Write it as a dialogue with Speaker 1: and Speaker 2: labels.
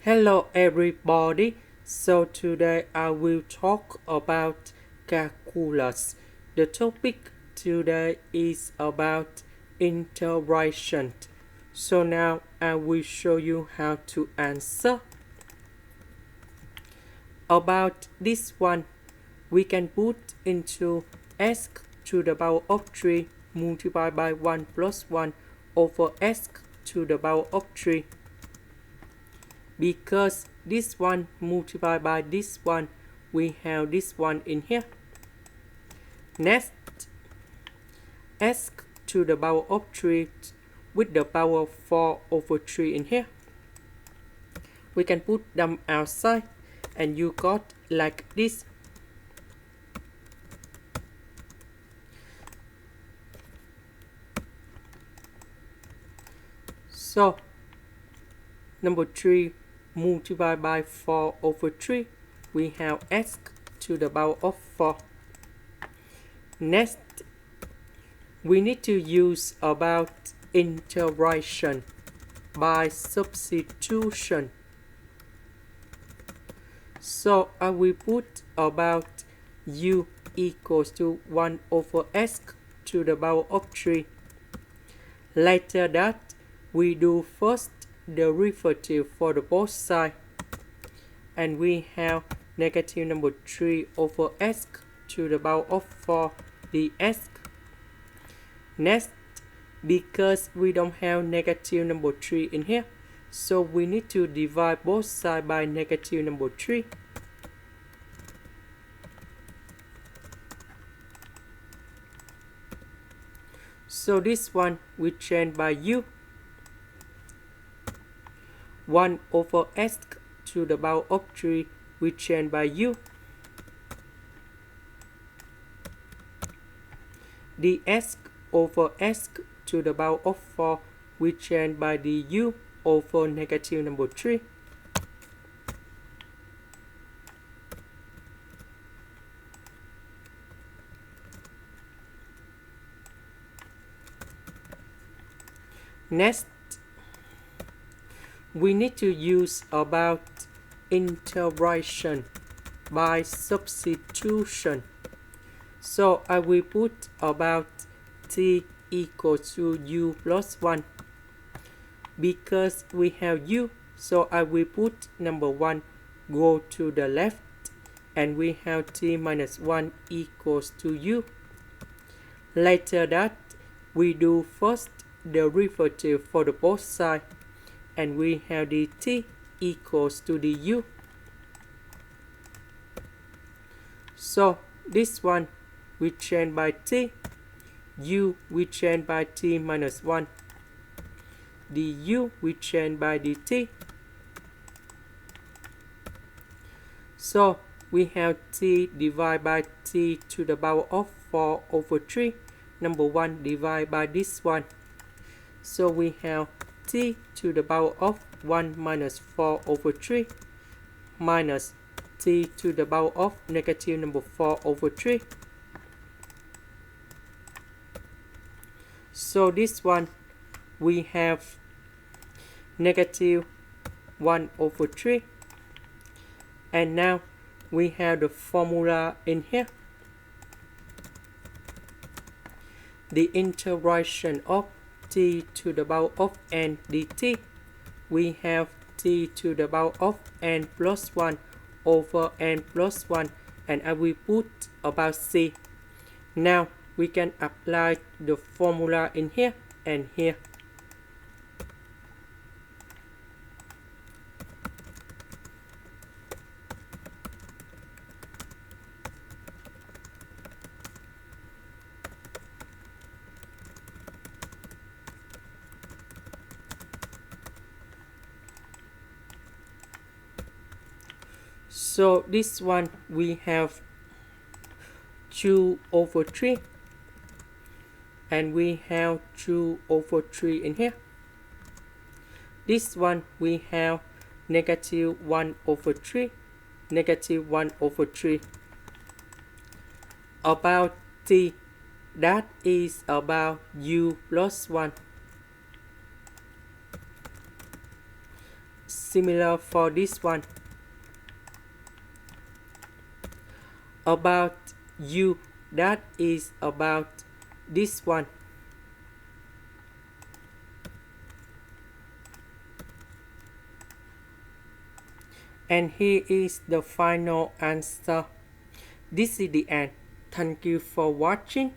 Speaker 1: Hello everybody. So today I will talk about calculus. The topic today is about integration. So now I will show you how to answer. About this one, we can put into s to the power of 3 multiplied by 1 plus 1 over s to the power of 3. Because this one multiplied by this one, we have this one in here. Next, s to the power of 3 with the power 4 over 3 in here. We can put them outside and you got like this. So, number 3 multiplied by 4 over 3, we have s to the power of 4. Next, we need to use about integration by substitution. So I will put about u equals to 1 over s to the power of 3. Later that, we do first derivative for the both sides, and we have negative number 3 over s to the power of 4 ds. Next, because we don't have negative number 3 in here, so we need to divide both sides by negative number 3. So this one we change by u. 1 over s to the power of 3 we change by u. ds over s to the power of 4 we change by du over negative number 3. Next, we need to use about integration by substitution. So I will put about t equals to u plus 1. Because we have u, so I will put number 1 go to the left, and we have t minus 1 equals to u. Later that, we do first derivative for the both sides, and we have dt equals to du. So this one we change by t, u we change by t minus 1, du we change by dt. So we have t divided by t to the power of 4 over 3, number 1 divided by this one. So we have t to the power of 1 minus 4 over 3 minus t to the power of negative number 4 over 3. So this one we have negative 1 over 3. And now we have the formula in here. The integration of t to the power of n dt. We have t to the power of n plus 1 over n plus 1, and I will put about c. Now we can apply the formula in here and here. So this one we have 2 over 3, and we have 2 over 3 in here. This one we have negative 1 over 3, negative 1 over 3. About t, that is about u plus 1. similar for this one. About you, that is about this one. And here is the final answer. This is the end. Thank you for watching.